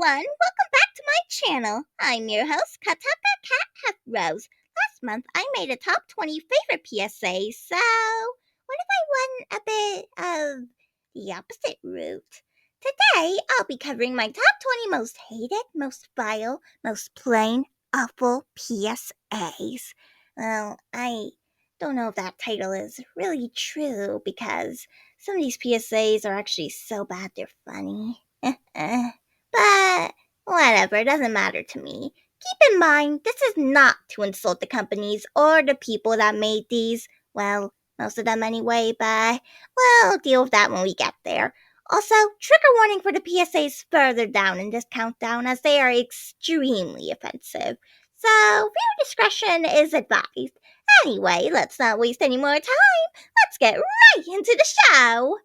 everyone, welcome back to my channel. I'm your host, Kataka Heathrose. Last month, I made a top 20 favorite PSAs, so what if I went a bit of the opposite route? Today, I'll be covering my top 20 most hated, most vile, most plain, awful PSAs. Well, I don't know if that title is really true because some of these PSAs are actually so bad they're funny. But whatever, it doesn't matter to me. Keep in mind, this is not to insult the companies or the people that made these. Well, most of them anyway, but we'll deal with that when we get there. Also, trigger warning for the PSAs further down in this countdown as they are extremely offensive. So, viewer discretion is advised. Anyway, let's not waste any more time. Let's get right into the show.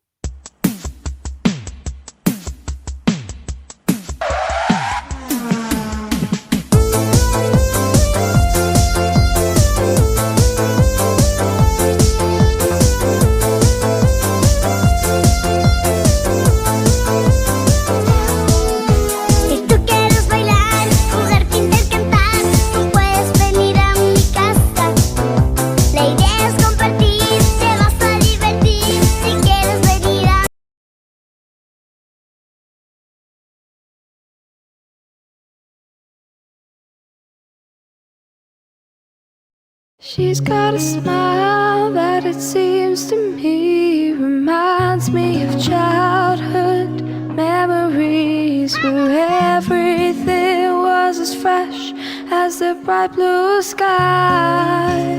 She's got a smile that it seems to me reminds me of childhood memories where everything was as fresh as the bright blue sky.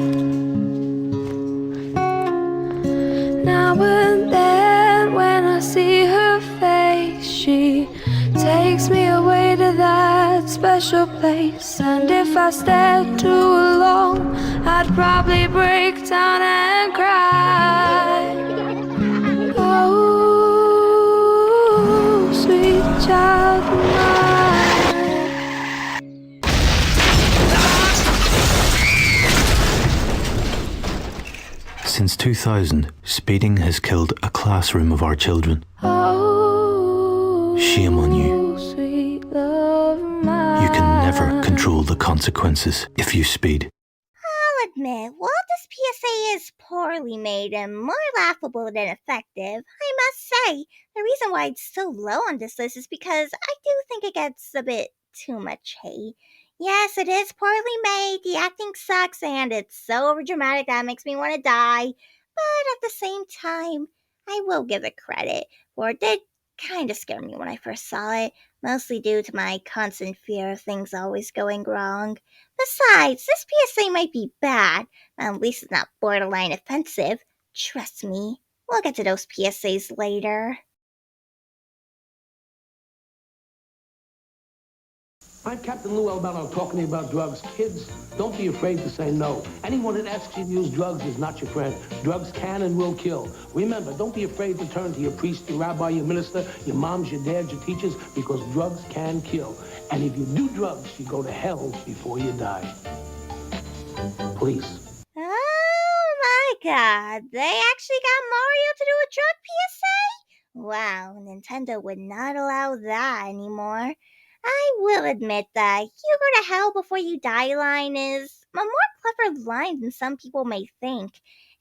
Now and then when I see her face, she takes me away to that special place. And if I stayed too long, I'd probably break down and cry. Oh, sweet child of mine. Since 2000, speeding has killed a classroom of our children. Oh, shame on you. Sweet love of mine. You can never control the consequences if you speed. I'll admit, while this PSA is poorly made and more laughable than effective, I must say, the reason why it's so low on this list is because I do think it gets a bit too much hate. Yes, it is poorly made, the acting sucks, and it's so overdramatic that it makes me want to die. But at the same time, I will give it credit, for it did kind of scare me when I first saw it, mostly due to my constant fear of things always going wrong. Besides, this PSA might be bad, but at least it's not borderline offensive. Trust me, we'll get to those PSAs later. I'm Captain Lou Albano talking to you about drugs. Kids, don't be afraid to say no. Anyone that asks you to use drugs is not your friend. Drugs can and will kill. Remember, don't be afraid to turn to your priest, your rabbi, your minister, your moms, your dads, your teachers, because drugs can kill. And if you do drugs, you go to hell before you die. Please. Oh my god, they actually got Mario to do a drug PSA? Wow, Nintendo would not allow that anymore. I will admit that "you go to hell before you die" line is a more clever line than some people may think.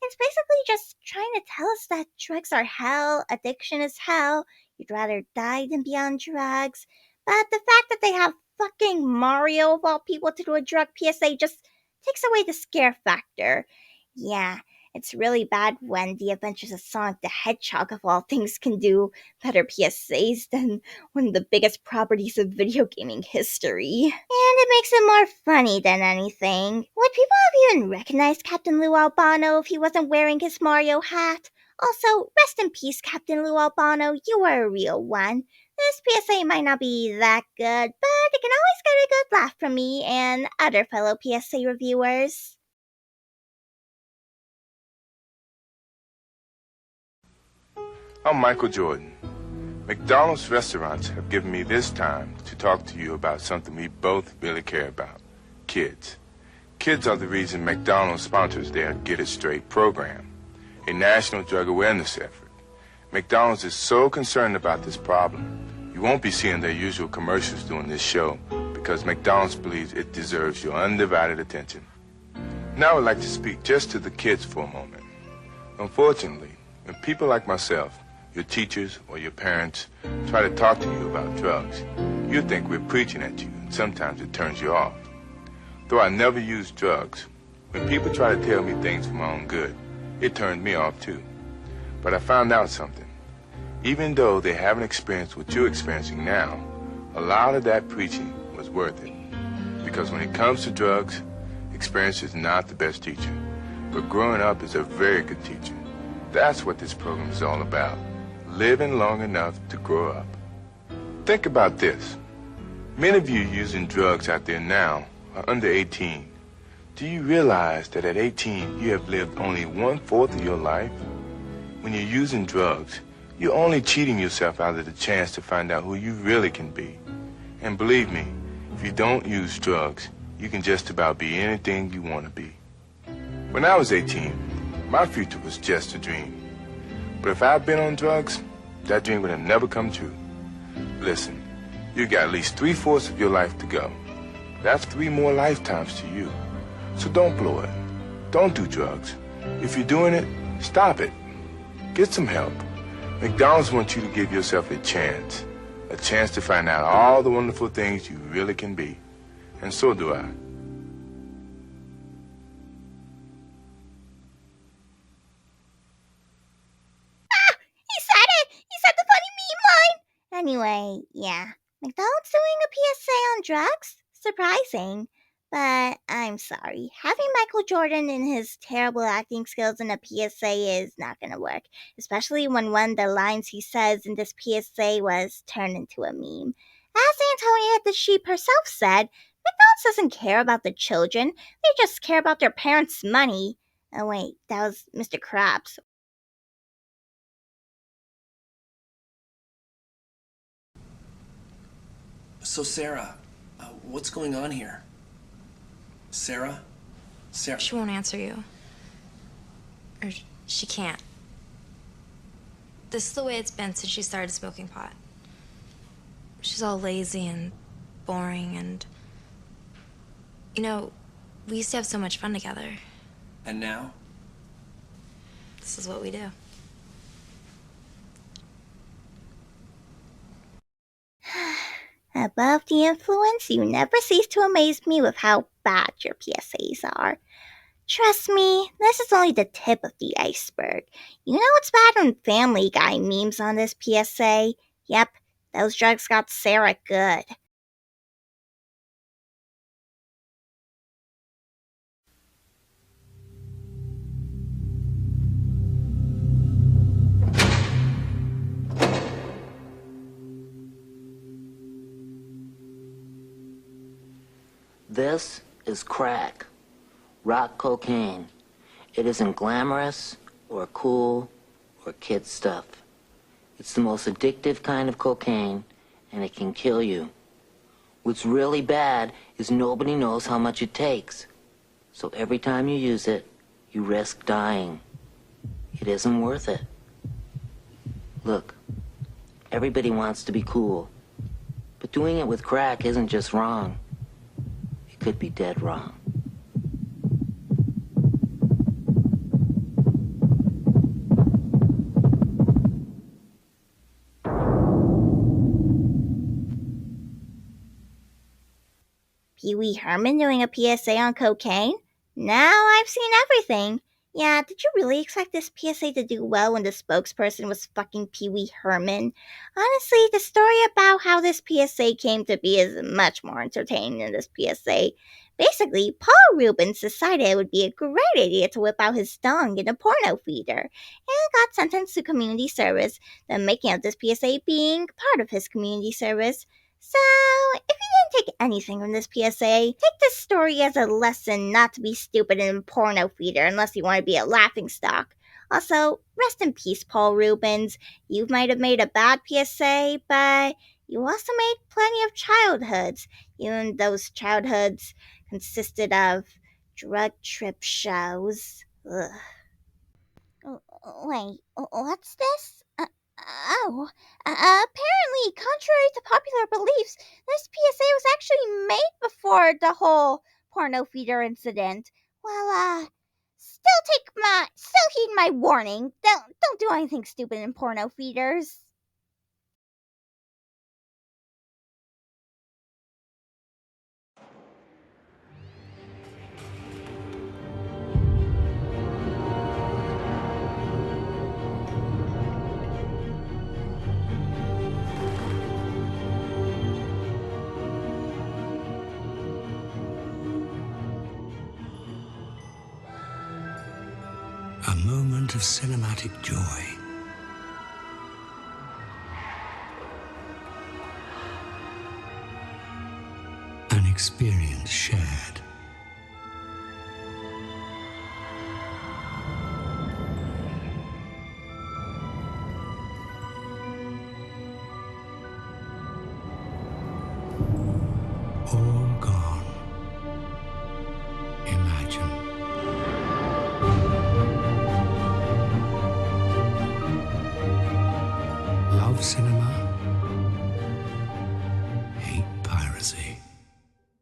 It's basically just trying to tell us that drugs are hell, addiction is hell, you'd rather die than be on drugs. But the fact that they have fucking Mario of all people to do a drug PSA just takes away the scare factor. Yeah, it's really bad when the Adventures of Sonic the Hedgehog of all things can do better PSAs than one of the biggest properties of video gaming history. And it makes it more funny than anything. Would people have even recognized Captain Lou Albano if he wasn't wearing his Mario hat? Also, rest in peace, Captain Lou Albano, you were a real one. This PSA might not be that good, but it can always get a good laugh from me and other fellow PSA reviewers. I'm Michael Jordan. McDonald's restaurants have given me this time to talk to you about something we both really care about: kids. Kids are the reason McDonald's sponsors their Get It Straight program, a national drug awareness effort. McDonald's is so concerned about this problem You won't be seeing their usual commercials during this show because McDonald's believes it deserves your undivided attention. Now I'd like to speak just to the kids for a moment. Unfortunately, when people like myself, your teachers or your parents, try to talk to you about drugs, you think we're preaching at you, and sometimes it turns you off. Though I never used drugs, when people try to tell me things for my own good, it turned me off too. But I found out something. Even though they haven't experienced what you're experiencing now, a lot of that preaching was worth it. Because when it comes to drugs, experience is not the best teacher, but growing up is a very good teacher. That's what this program is all about, living long enough to grow up. Think about this. Many of you using drugs out there now are under 18. Do you realize that at 18 you have lived only 1/4 of your life? When you're using drugs, you're only cheating yourself out of the chance to find out who you really can be. And believe me, if you don't use drugs, you can just about be anything you want to be. When I was 18, my future was just a dream. But if I'd been on drugs, that dream would have never come true. Listen, you got at least 3/4 of your life to go. That's 3 more lifetimes to you. So don't blow it. Don't do drugs. If you're doing it, stop it. Get some help. McDonald's wants you to give yourself a chance to find out all the wonderful things you really can be. And so do I. He said it! He said the funny meme line! Anyway, yeah. McDonald's doing a PSA on drugs? Surprising. But I'm sorry. Having Michael Jordan and his terrible acting skills in a PSA is not gonna work. Especially when one of the lines he says in this PSA was turned into a meme. As Antonia the sheep herself said, McDonald's doesn't care about the children. They just care about their parents' money. Oh wait, that was Mr. Krabs. So, Sarah, what's going on here? Sarah? Sarah? She won't answer you. Or she can't. This is the way it's been since she started smoking pot. She's all lazy and boring and... You know, we used to have so much fun together. And now? This is what we do. Above the influence, you never cease to amaze me with how bad your PSAs are. Trust me, this is only the tip of the iceberg. You know it's bad when Family Guy memes on this PSA? Yep, those drugs got Sarah good. This is crack, rock cocaine. It isn't glamorous or cool or kid stuff. It's the most addictive kind of cocaine, and it can kill you. What's really bad is nobody knows how much it takes. So every time you use it, you risk dying. It isn't worth it. Look, everybody wants to be cool, but doing it with crack isn't just wrong. Could be dead wrong. Pee Wee Herman doing a PSA on cocaine? Now I've seen everything. Yeah, did you really expect this PSA to do well when the spokesperson was fucking Pee Wee Herman? Honestly, the story about how this PSA came to be is much more entertaining than this PSA. Basically, Paul Rubens decided it would be a great idea to whip out his dong in a porno feeder, and got sentenced to community service, the making of this PSA being part of his community service. So, if you didn't take anything from this PSA, take this story as a lesson not to be stupid in a porno feeder unless you want to be a laughingstock. Also, rest in peace, Paul Rubens. You might have made a bad PSA, but you also made plenty of childhoods. Even those childhoods consisted of drug trip shows. Ugh. Wait, what's this? Oh, apparently, contrary to popular beliefs, this PSA was actually made before the whole porno feeder incident. Well, still heed my warning. Don't do anything stupid in porno feeders. A moment of cinematic joy. An experience shared. All gone. Imagine. Love cinema. Hate piracy.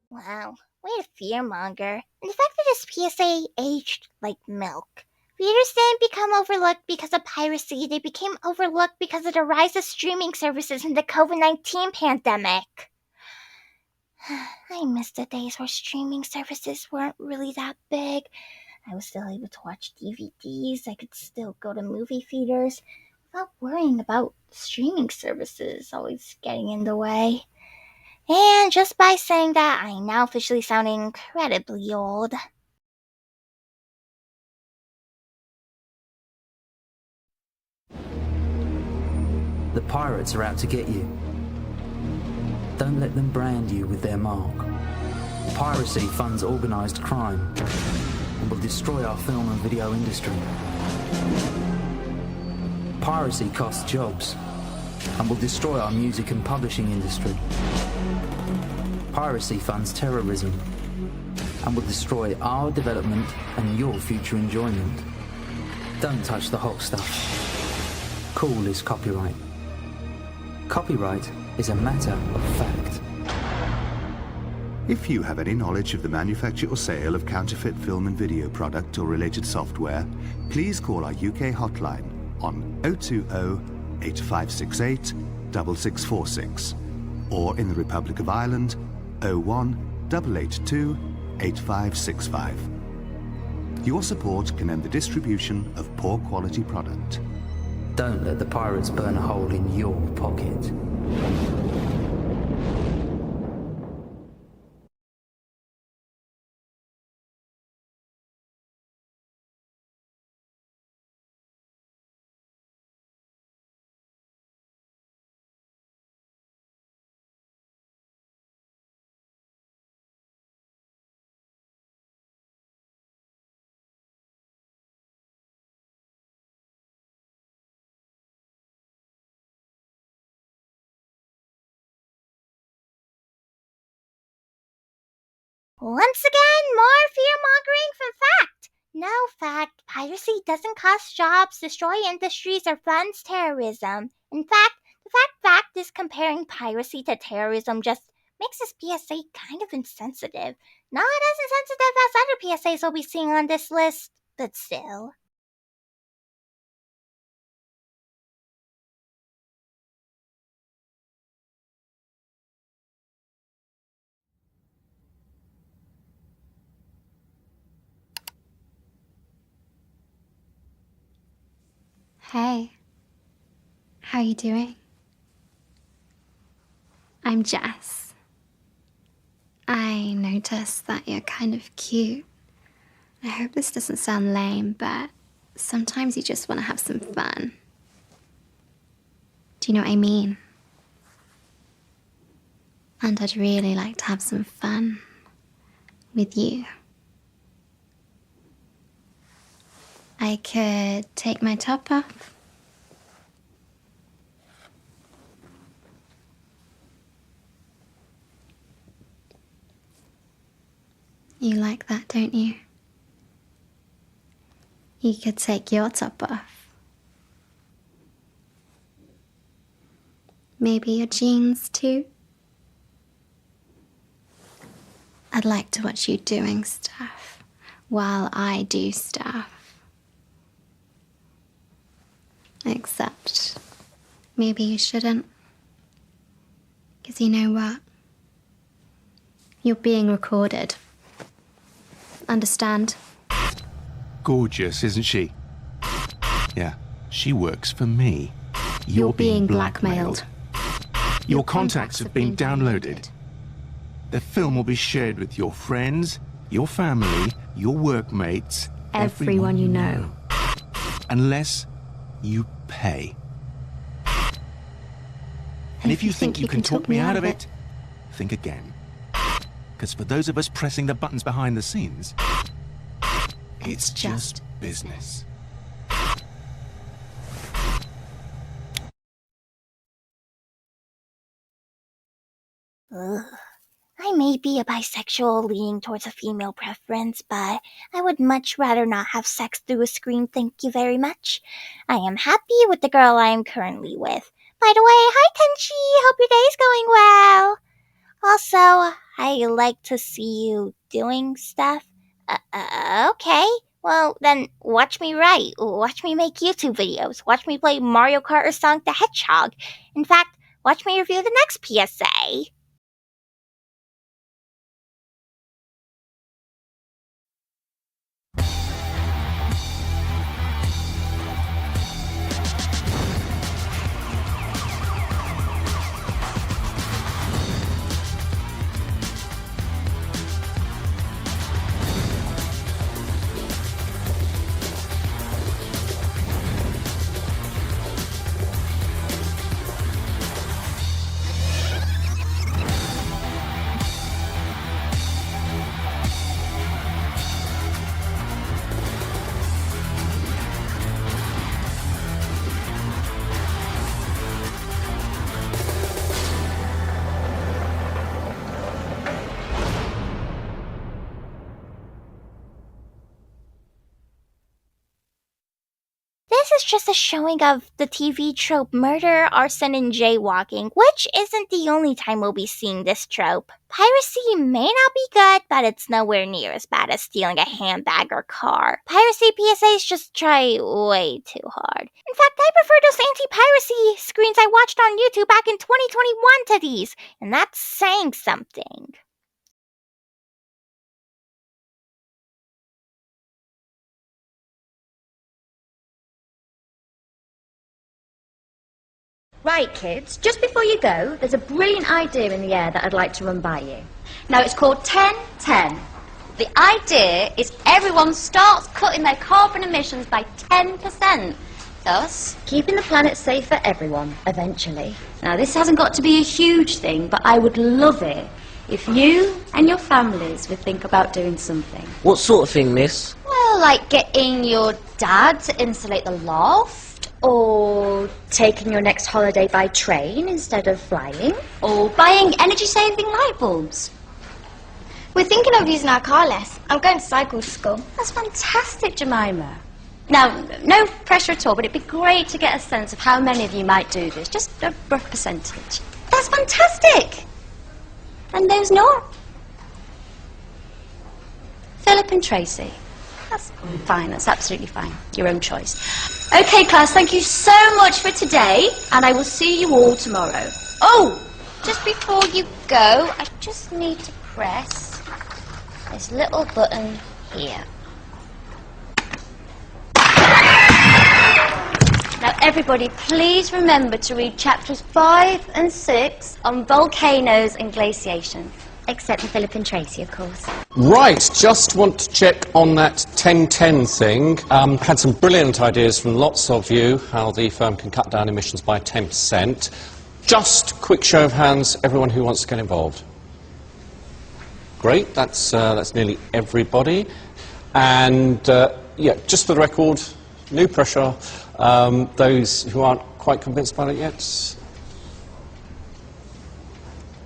Wow, way to fearmonger. And the fact that this PSA aged like milk. Readers didn't become overlooked because of piracy, they became overlooked because of the rise of streaming services in the COVID-19 pandemic. I miss the days where streaming services weren't really that big. I was still able to watch DVDs, I could still go to movie theaters without worrying about streaming services always getting in the way. And just by saying that, I now officially sound incredibly old. The pirates are out to get you. Don't let them brand you with their mark. Piracy funds organised crime and will destroy our film and video industry. Piracy costs jobs and will destroy our music and publishing industry. Piracy funds terrorism and will destroy our development and your future enjoyment. Don't touch the hot stuff. Cool is copyright. Copyright is a matter of fact. If you have any knowledge of the manufacture or sale of counterfeit film and video product or related software, please call our UK hotline on 020 8568 6646 or in the Republic of Ireland 01 882 8565. Your support can end the distribution of poor quality product. Don't let the pirates burn a hole in your pocket. Once again, more fear-mongering from fact. No fact, piracy doesn't cost jobs, destroy industries, or funds terrorism. In fact, the fact is comparing piracy to terrorism just makes this PSA kind of insensitive. Not as insensitive as other PSAs we'll be seeing on this list, but still. Hey, how you doing? I'm Jess. I noticed that you're kind of cute. I hope this doesn't sound lame, but sometimes you just want to have some fun. Do you know what I mean? And I'd really like to have some fun with you. I could take my top off. You like that, don't you? You could take your top off. Maybe your genes too? I'd like to watch you doing stuff while I do stuff. Except, maybe you shouldn't. Because you know what? You're being recorded. Understand? Gorgeous, isn't she? Yeah, she works for me. You're being blackmailed. Your contacts have been downloaded. The film will be shared with your friends, your family, your workmates, Everyone you know. Unless you pay. And if you think you can talk me out of it, think again. Because for those of us pressing the buttons behind the scenes, it's just business. Ugh. I may be a bisexual leaning towards a female preference, but I would much rather not have sex through a screen, thank you very much. I am happy with the girl I am currently with. By the way, hi Tenchi, hope your day's going well. Also, I like to see you doing stuff. Okay. Well, then watch me write, watch me make YouTube videos, watch me play Mario Kart or Sonic the Hedgehog. In fact, watch me review the next PSA. This is just a showing of the TV trope murder, arson, and jaywalking, which isn't the only time we'll be seeing this trope. Piracy may not be good, but it's nowhere near as bad as stealing a handbag or car. Piracy PSAs just try way too hard. In fact, I prefer those anti-piracy screens I watched on YouTube back in 2021 to these, and that's saying something. Right, kids, just before you go, there's a brilliant idea in the air that I'd like to run by you. Now, it's called 10-10. The idea is everyone starts cutting their carbon emissions by 10%, thus keeping the planet safe for everyone, eventually. Now, this hasn't got to be a huge thing, but I would love it if you and your families would think about doing something. What sort of thing, miss? Well, like getting your dad to insulate the loft, or taking your next holiday by train instead of flying, or buying energy-saving light bulbs. We're thinking of using our car less. I'm going to cycle to school. That's fantastic, Jemima. Now, no pressure at all, but it'd be great to get a sense of how many of you might do this, just a rough percentage. That's fantastic! And those not? Philip and Tracy. That's fine, that's absolutely fine. Your own choice. Okay, class, thank you so much for today, and I will see you all tomorrow. Oh, just before you go, I just need to press this little button here. Now, everybody, please remember to read chapters 5 and 6 on volcanoes and glaciation. Except for Philip and Tracy, of course. Right, just want to check on that 10-10 thing. Had some brilliant ideas from lots of you, how the firm can cut down emissions by 10%. Just quick show of hands, everyone who wants to get involved. Great, that's nearly everybody. And, yeah, just for the record, no pressure. Those who aren't quite convinced about it yet?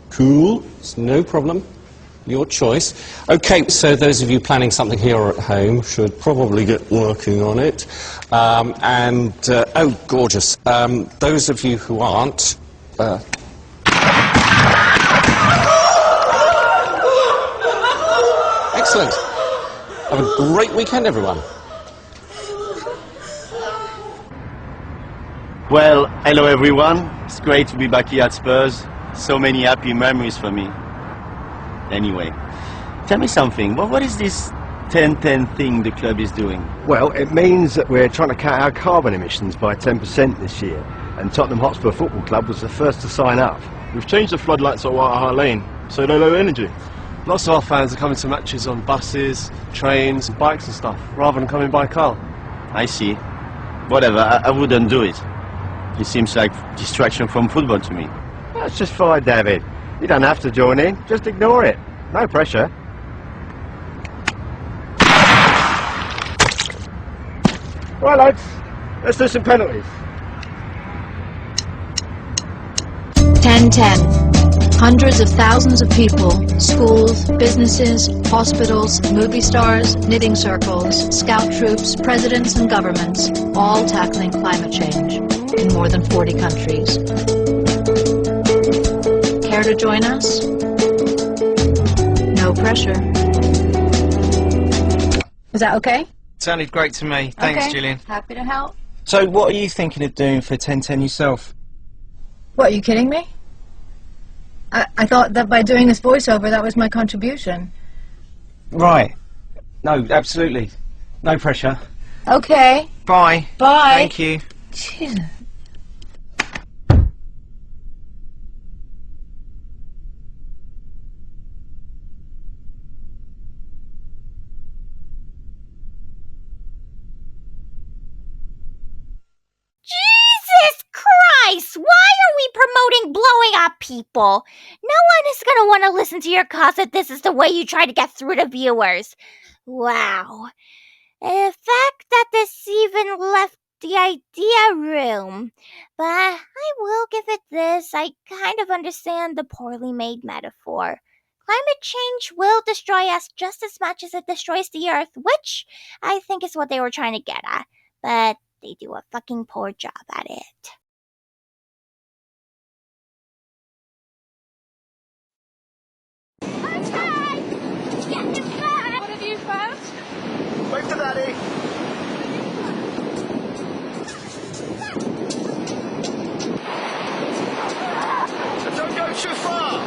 Cool, it's no problem. Your choice. Okay, so those of you planning something here or at home should probably get working on it. Oh, gorgeous. Those of you who aren't, Excellent. Have a great weekend, everyone. Well, hello everyone. It's great to be back here at Spurs. So many happy memories for me. Anyway, tell me something. What is this 10-10 thing the club is doing? Well, it means that we're trying to cut our carbon emissions by 10% this year, and Tottenham Hotspur Football Club was the first to sign up. We've changed the floodlights at White Hart Lane, so they're low energy. Lots of our fans are coming to matches on buses, trains, bikes and stuff, rather than coming by car. I see. Whatever, I wouldn't do it. It seems like distraction from football to me. That's just fine, David. You don't have to join in, just ignore it. No pressure. Right, lads, let's do some penalties. 10-10. Hundreds of thousands of people, schools, businesses, hospitals, movie stars, knitting circles, scout troops, presidents and governments, all tackling climate change in more than 40 countries. Care to join us? No pressure. Is that okay? Sounded great to me. Thanks, Okay. Gillian. Happy to help. So what are you thinking of doing for 10-10 yourself? What, are you kidding me? I thought that by doing this voiceover, that was my contribution. Right. No, absolutely. No pressure. Okay. Bye. Bye. Thank you. Jesus. Jesus Christ! Why are we promoting blowing up people? No one is gonna want to listen to your cause if this is the way you try to get through to viewers. Wow. The fact that this even left the idea room. But I will give it this. I kind of understand the poorly made metaphor. Climate change will destroy us just as much as it destroys the Earth, which I think is what they were trying to get at. But they do a fucking poor job at it. What have you found? Wait for Daddy. Don't go too far.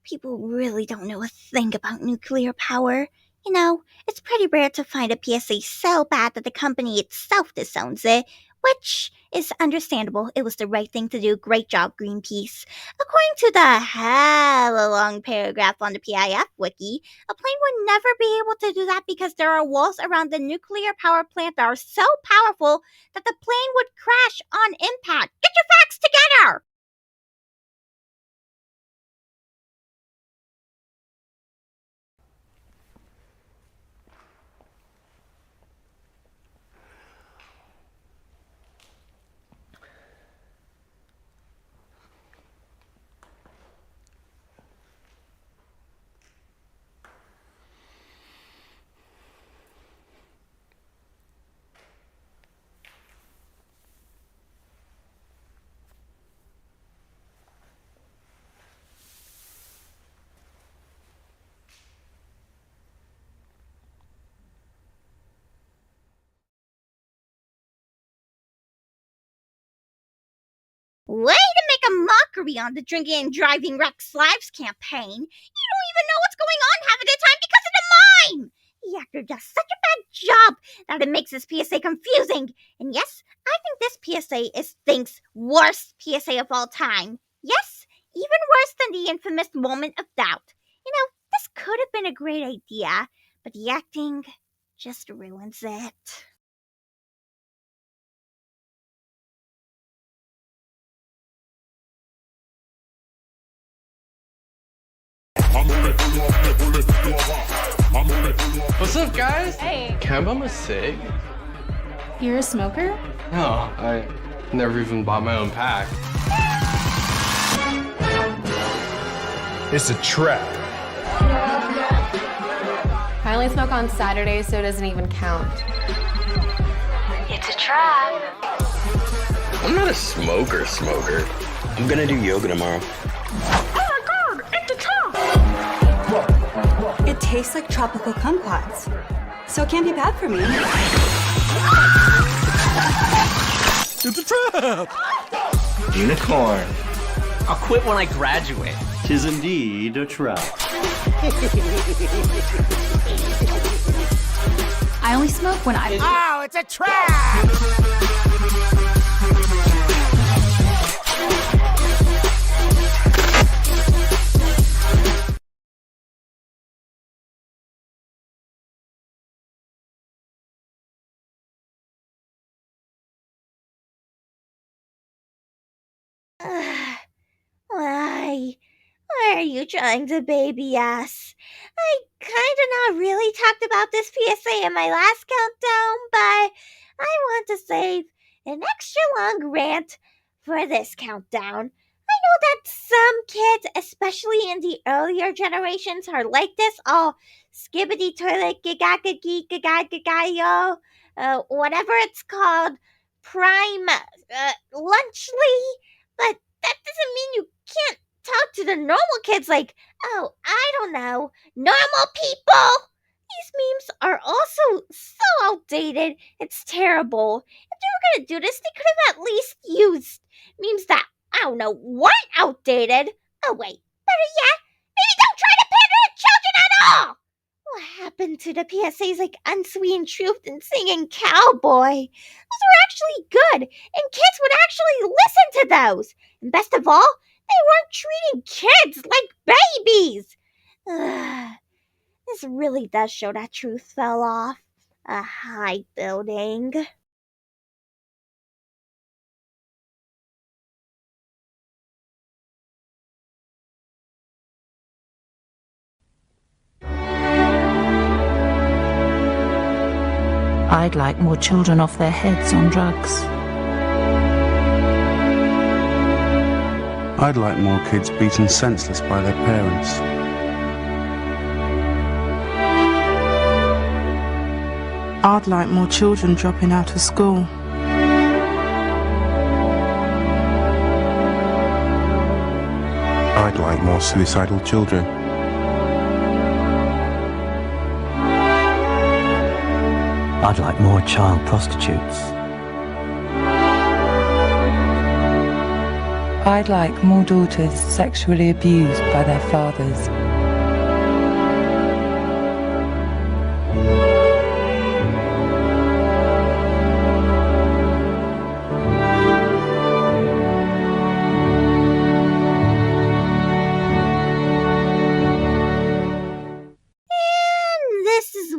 People really don't know a thing about nuclear power. You know, it's pretty rare to find a PSA so bad that the company itself disowns it, which is understandable. It was the right thing to do. Great job, Greenpeace. According to the hella long paragraph on the PIF wiki, a plane would never be able to do that because there are walls around the nuclear power plant that are so powerful that the plane would crash on impact. Get your facts together! Way to make a mockery on the Drinking and Driving Wrecks Lives campaign. You don't even know what's going on half of the time because of the mime! The actor does such a bad job that it makes this PSA confusing. And yes, I think this PSA is Think's worst PSA of all time. Yes, even worse than the infamous Moment of Doubt. You know, this could have been a great idea, but the acting just ruins it. What's up, guys? Hey. Can I bum a cig? You're a smoker? No, I never even bought my own pack. It's a trap. I only smoke on Saturdays, so it doesn't even count. It's a trap. I'm not a smoker. I'm gonna do yoga tomorrow. It tastes like tropical kumquats, so it can't be bad for me. It's a trap! Unicorn. I'll quit when I graduate. 'Tis indeed a trap. I only smoke when I... Oh, it's a trap! Why are you trying to baby us? I kinda not really talked about this PSA in my last countdown, but I want to save an extra long rant for this countdown. I know that some kids, especially in the earlier generations, are like this, all skibbity toilet gigagayo, whatever it's called, prime lunchly, but that doesn't mean you can't talk to the normal kids like, oh, I don't know, normal people. These memes are also so outdated, it's terrible. If they were gonna do this, they could have at least used memes that, I don't know, weren't outdated. Oh wait, better yet, maybe don't try to pander to children at all! What happened to the PSAs like Unsweetened Truth and Singing Cowboy? Those were actually good, and kids would actually listen to those. And best of all, they weren't treating kids like babies. This really does show that Truth fell off a high building. I'd like more children off their heads on drugs. I'd like more kids beaten senseless by their parents. I'd like more children dropping out of school. I'd like more suicidal children. I'd like more child prostitutes. I'd like more daughters sexually abused by their fathers.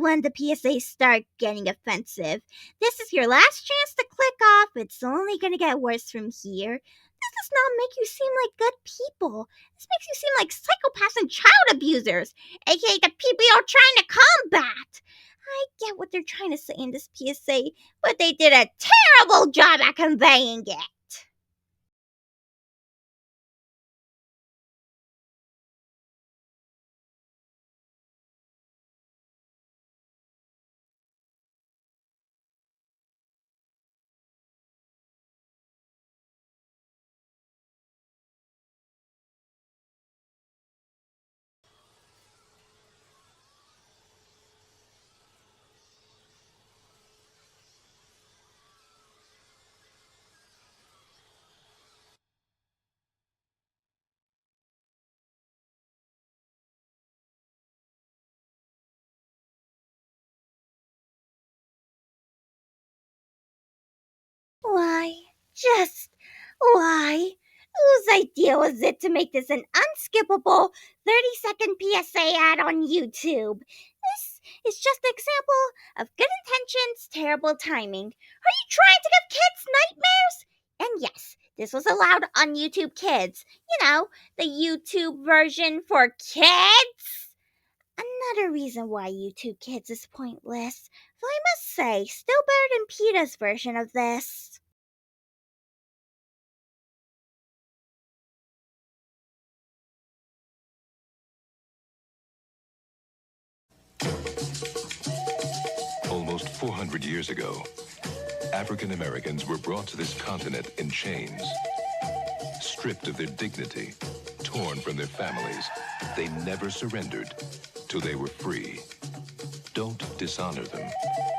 When the PSAs start getting offensive. This is your last chance to click off. It's only gonna get worse from here. This does not make you seem like good people. This makes you seem like psychopaths and child abusers, aka the people you're trying to combat. I get what they're trying to say in this PSA, but they did a terrible job at conveying it. Why? Whose idea was it to make this an unskippable 30-second PSA ad on YouTube? This is just an example of good intentions, terrible timing. Are you trying to give kids nightmares? And yes, This was allowed on YouTube Kids. You know, the YouTube version for kids. Another reason why YouTube Kids is pointless, though I must say, still better than PETA's version of this. Almost 400 years ago, African Americans were brought to this continent in chains. Stripped of their dignity, torn from their families, they never surrendered till they were free. Don't dishonor them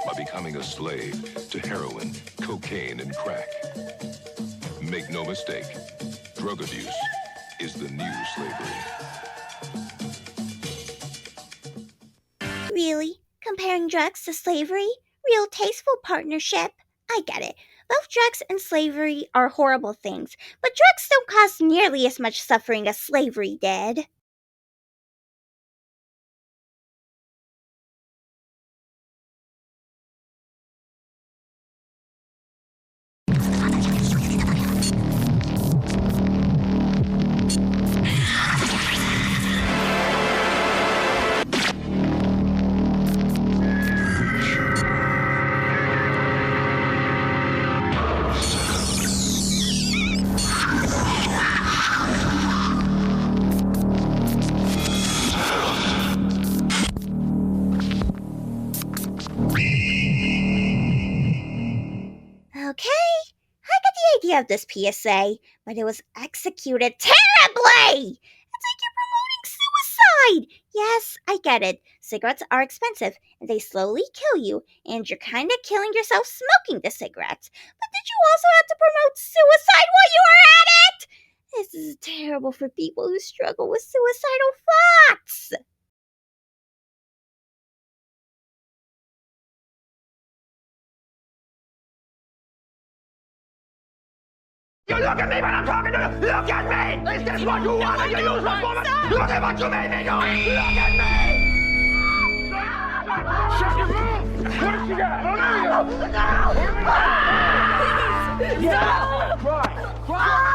by becoming a slave to heroin, cocaine, and crack. Make no mistake, drug abuse is the new slavery. Really? Comparing drugs to slavery? Real tasteful partnership? I get it. Both drugs and slavery are horrible things, but drugs don't cause nearly as much suffering as slavery did. Okay, I got the idea of this PSA, but it was executed terribly! It's like you're promoting suicide! Yes, I get it. Cigarettes are expensive, and they slowly kill you, and you're kinda killing yourself smoking the cigarettes. But did you also have to promote suicide while you were at it? This is terrible for people who struggle with suicidal thoughts! You look at me when I'm talking to you! Look at me! Is this what you want? You use my woman? Look at what you made me do! Look at me! Shut your mouth! What did she got? I don't know you! No! Please! No! Cry! Cry!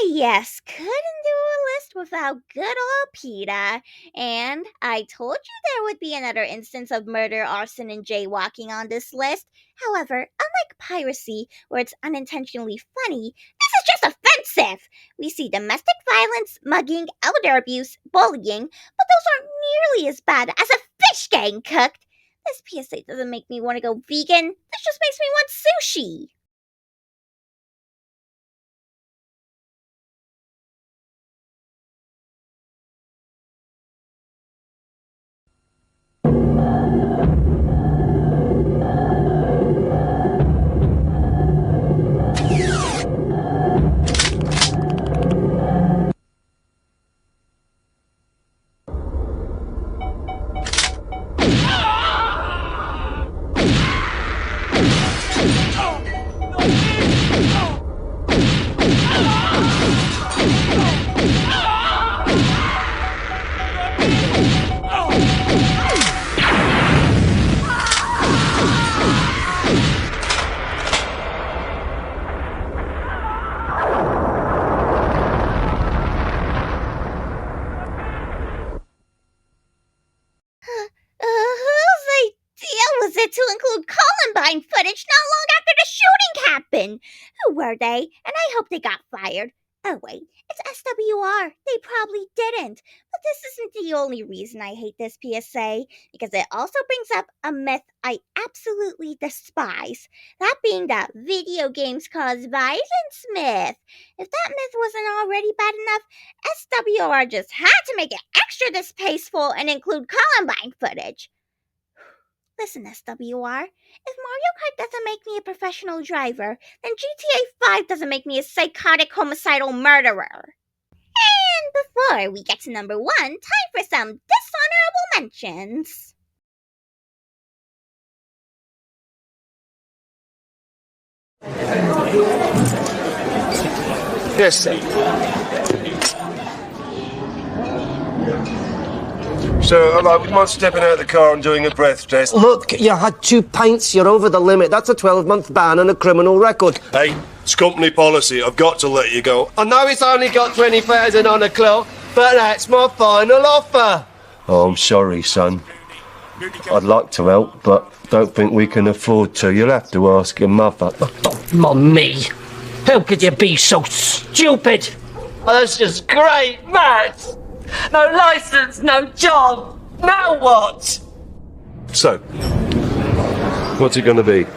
Yes, couldn't do a list without good old PETA. And I told you there would be another instance of murder, arson, and jaywalking on this list. However, unlike piracy, where it's unintentionally funny, this is just offensive. We see domestic violence, mugging, elder abuse, bullying, but those aren't nearly as bad as a fish getting cooked. This PSA doesn't make me want to go vegan. This just makes me want sushi. Whose idea was it to include Columbine footage not long after the shooting happened? Who were they? And I hope they got fired. Oh wait, it's SWR. They probably didn't. But this isn't the only reason I hate this PSA, because it also brings up a myth I absolutely despise. That being that video games cause violence myth. If that myth wasn't already bad enough, SWR just had to make it extra distasteful and include Columbine footage. Listen, SWR, if Mario Kart doesn't make me a professional driver, then GTA 5 doesn't make me a psychotic homicidal murderer. And before we get to number 1, time for some dishonorable mentions. Yes, sir. So, would you mind stepping out of the car and doing a breath test? Look, you had 2 pints, you're over the limit. That's a 12-month ban and a criminal record. Hey, it's company policy. I've got to let you go. I know it's only got 20,000 on the clock, but that's my final offer. Oh, I'm sorry, son. I'd like to help, but don't think we can afford to. You'll have to ask your mother. Mummy, how could you be so stupid? Oh, that's just great, Matt. No licence, no job. Now what? So, what's it going to be? Yep,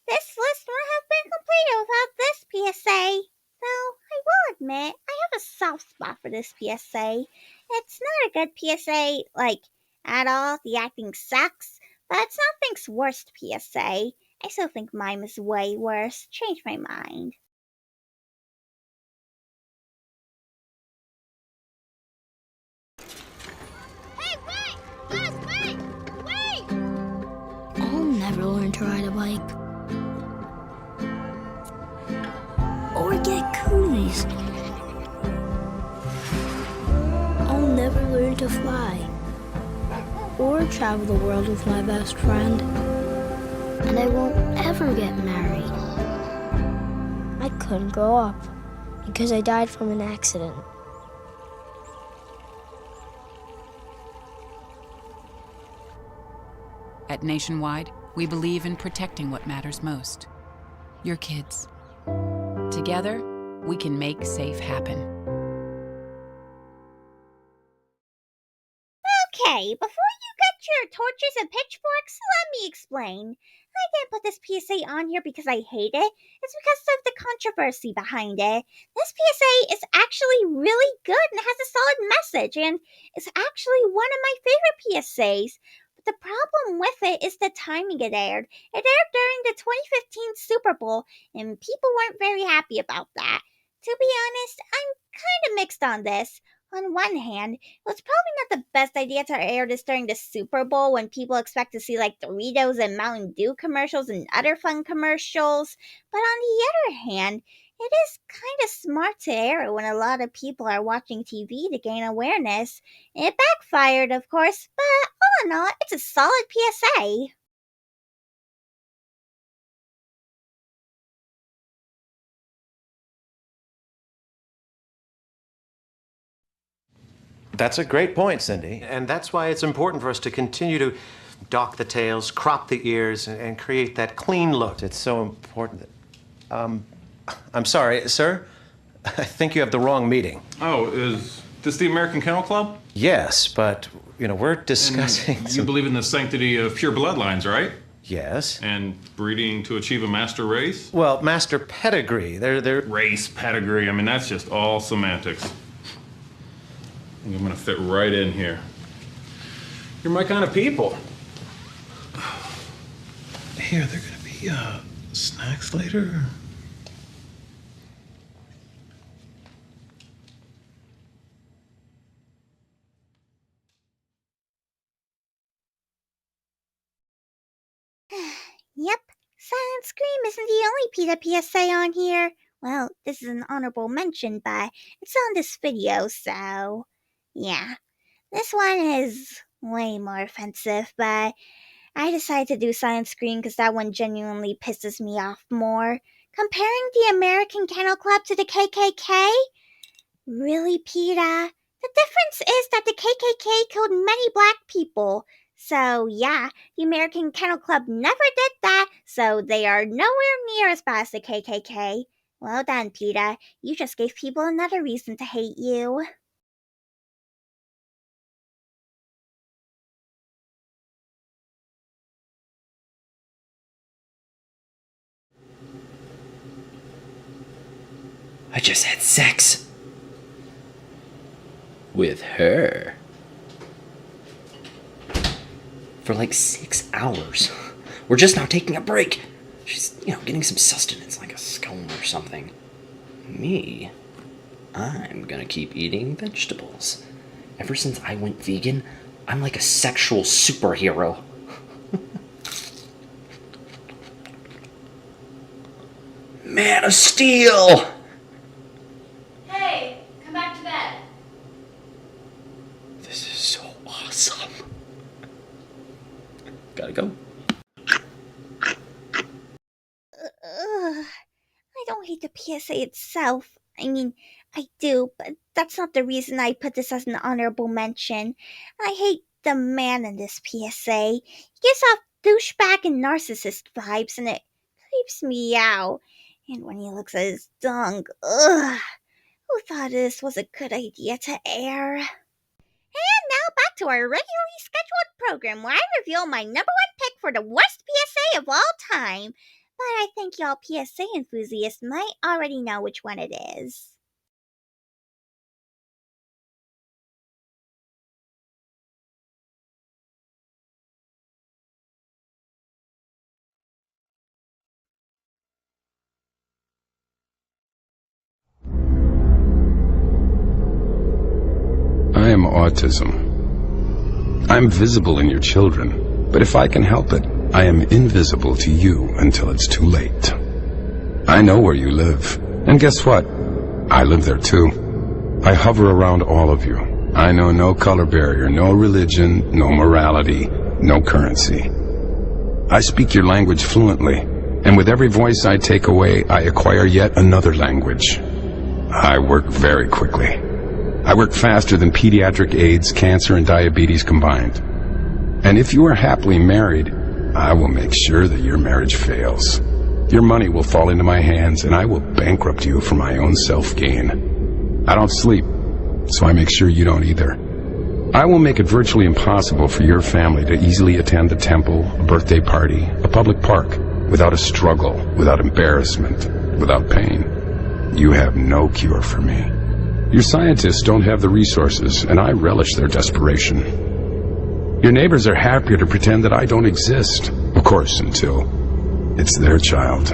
this list would have been completed without this PSA. Though, I will admit, I have a soft spot for this PSA. It's not a good PSA, at all. The acting sucks, but it's not Think's worst PSA. I still think mine is way worse. Change my mind. Hey, wait! Guys, wait! I'll never learn to ride a bike. Or get coolies. I'll never learn to fly. Or travel the world with my best friend. And I won't ever get married. I couldn't grow up because I died from an accident. At Nationwide, we believe in protecting what matters most. Your kids. Together, we can make safe happen. Okay, before you get your torches and pitchforks, let me explain. I didn't put this PSA on here because I hate it. It's because of the controversy behind it. This PSA is actually really good and has a solid message, and it's actually one of my favorite PSAs. But the problem with it is the timing it aired. It aired during the 2015 Super Bowl, and people weren't very happy about that. To be honest, I'm kind of mixed on this. On one hand, it was probably not the best idea to air this during the Super Bowl when people expect to see Doritos and Mountain Dew commercials and other fun commercials. But on the other hand, it is kind of smart to air it when a lot of people are watching TV to gain awareness. It backfired, of course, but all in all, it's a solid PSA. That's a great point, Cindy. And that's why it's important for us to continue to dock the tails, crop the ears, and create that clean look. It's so important. I'm sorry, sir. I think you have the wrong meeting. Oh, is this the American Kennel Club? Yes, but, we're discussing... You believe in the sanctity of pure bloodlines, right? Yes. And breeding to achieve a master race? Well, master pedigree. They're... Race, pedigree, that's just all semantics. I'm gonna fit right in here. You're my kind of people. Here, they're gonna be snacks later. Yep, Silent Scream isn't the only PETA PSA on here. Well, this is an honorable mention, but it's on this video, so... yeah. This one is way more offensive, but I decided to do Silent Scream because that one genuinely pisses me off more. Comparing the American Kennel Club to the KKK? Really, PETA? The difference is that the KKK killed many black people. So, yeah, the American Kennel Club never did that, so they are nowhere near as bad as the KKK. Well done, PETA. You just gave people another reason to hate you. I just had sex. With her. For 6 hours. We're just now taking a break. She's, getting some sustenance like a scone or something. Me? I'm gonna keep eating vegetables. Ever since I went vegan, I'm like a sexual superhero. Man of Steel! Hey, come back to bed. This is so awesome. Gotta go. I don't hate the PSA itself. I mean, I do, but that's not the reason I put this as an honorable mention. I hate the man in this PSA. He gives off douchebag and narcissist vibes, and it creeps me out. And when he looks at his dung, ugh. Who thought this was a good idea to air? And now back to our regularly scheduled program where I reveal my number one pick for the worst PSA of all time. But I think y'all PSA enthusiasts might already know which one it is. I am autism. I'm visible in your children, but if I can help it, I am invisible to you until it's too late. I know where you live, and guess what? I live there too. I hover around all of you. I know no color barrier, no religion, no morality, no currency. I speak your language fluently, and with every voice I take away, I acquire yet another language. I work very quickly. I work faster than pediatric AIDS, cancer, and diabetes combined. And if you are happily married, I will make sure that your marriage fails. Your money will fall into my hands, and I will bankrupt you for my own self-gain. I don't sleep, so I make sure you don't either. I will make it virtually impossible for your family to easily attend a temple, a birthday party, a public park, without a struggle, without embarrassment, without pain. You have no cure for me. Your scientists don't have the resources, and I relish their desperation. Your neighbors are happier to pretend that I don't exist, of course, until it's their child.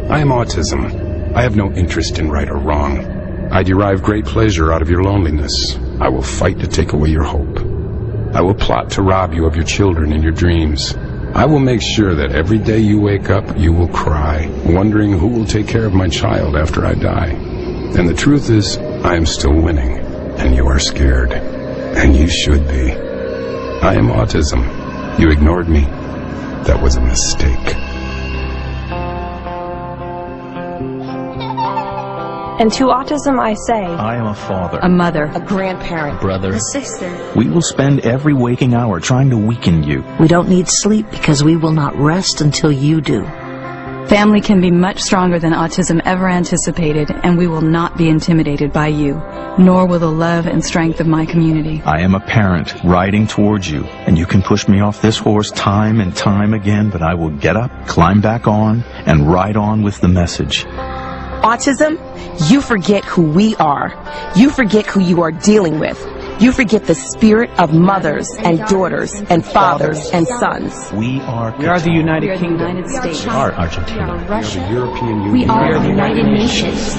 I am autism. I have no interest in right or wrong. I derive great pleasure out of your loneliness. I will fight to take away your hope. I will plot to rob you of your children and your dreams. I will make sure that every day you wake up, you will cry, wondering who will take care of my child after I die. And the truth is, I am still winning, and you are scared, and you should be. I am autism. You ignored me. That was a mistake. And to autism I say, I am a father, a mother, a grandparent, brother, a sister. We will spend every waking hour trying to weaken you. We don't need sleep because we will not rest until you do. Family can be much stronger than autism ever anticipated, and we will not be intimidated by you, nor will the love and strength of my community. I am a parent riding towards you, and you can push me off this horse time and time again, but I will get up, climb back on, and ride on with the message. Autism, you forget who we are. You forget who you are dealing with. You forget the spirit of mothers and daughters and fathers and sons. We are the United Kingdom. United States. We are Argentina. We are Russia. We are the European Union. We are the United Nations.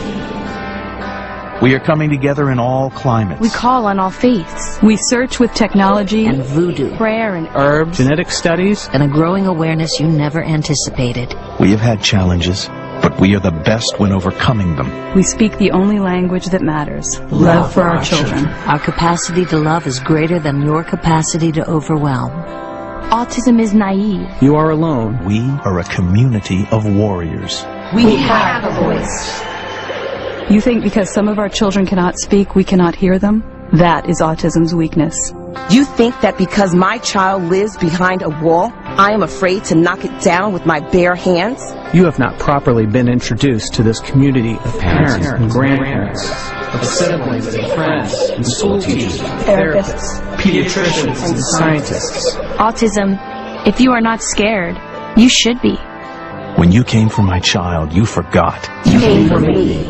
We are coming together in all climates. We call on all faiths. We search with technology and voodoo, prayer and herbs, genetic studies, and a growing awareness you never anticipated. We have had challenges, but we are the best when overcoming them. We speak the only language that matters, love for our children. Our capacity to love is greater than your capacity to overwhelm. Autism is naive. You are alone. We are a community of warriors. We have a voice. You think because some of our children cannot speak, we cannot hear them? That is autism's weakness. You think that because my child lives behind a wall, I am afraid to knock it down with my bare hands? You have not properly been introduced to this community of parents and grandparents, of siblings and friends and school teachers, therapists, pediatricians and scientists. Autism, if you are not scared, you should be. When you came for my child, you forgot. You came for me.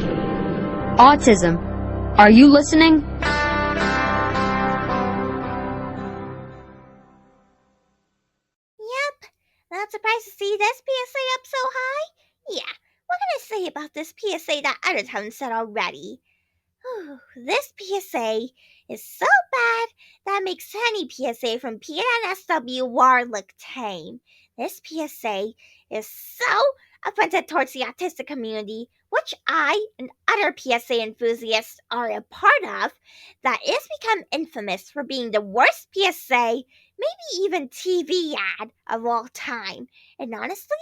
Autism, are you listening? Not surprised to see this PSA up so high? Yeah, what can I say about this PSA that others haven't said already? This PSA is so bad that makes any PSA from PNSW War look tame. This PSA is so offensive towards the autistic community, which I and other PSA enthusiasts are a part of, that is become infamous for being the worst PSA, maybe even TV ad of all time. And honestly,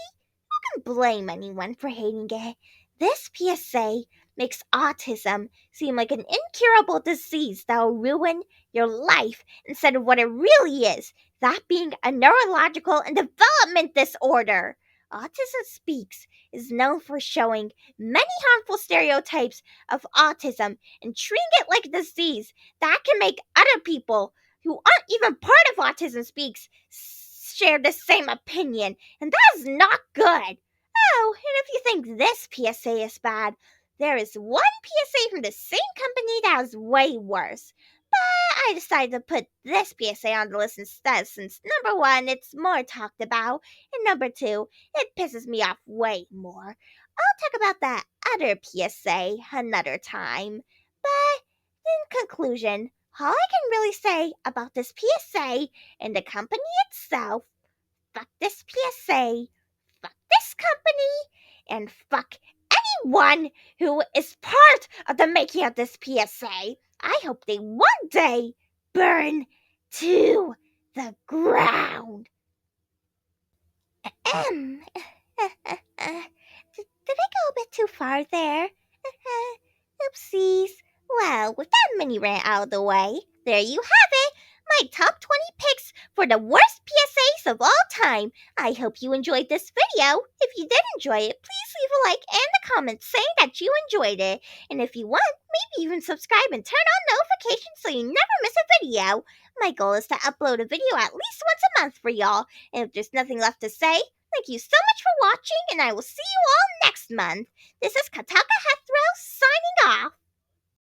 who can blame anyone for hating it? This PSA makes autism seem like an incurable disease that will ruin your life instead of what it really is, that being a neurological and development disorder. Autism Speaks is known for showing many harmful stereotypes of autism and treating it like a disease that can make other people who aren't even part of Autism Speaks share the same opinion, and that is not good. Oh, and if you think this PSA is bad, there is one PSA from the same company that is way worse. But I decided to put this PSA on the list instead since number one, it's more talked about, and number two, it pisses me off way more. I'll talk about that other PSA another time. But in conclusion, all I can really say about this PSA and the company itself, fuck this PSA, fuck this company, and fuck anyone who is part of the making of this PSA. I hope they one day burn to the ground. Did I go a bit too far there? Oopsies. Well, with that mini rant out of the way, there you have it. My top 20 picks for the worst PSAs of all time. I hope you enjoyed this video. If you did enjoy it, please leave a like and a comment saying that you enjoyed it. And if you want, maybe even subscribe and turn on notifications so you never miss a video. My goal is to upload a video at least once a month for y'all. And if there's nothing left to say, thank you so much for watching, and I will see you all next month. This is Kataka Heathrose signing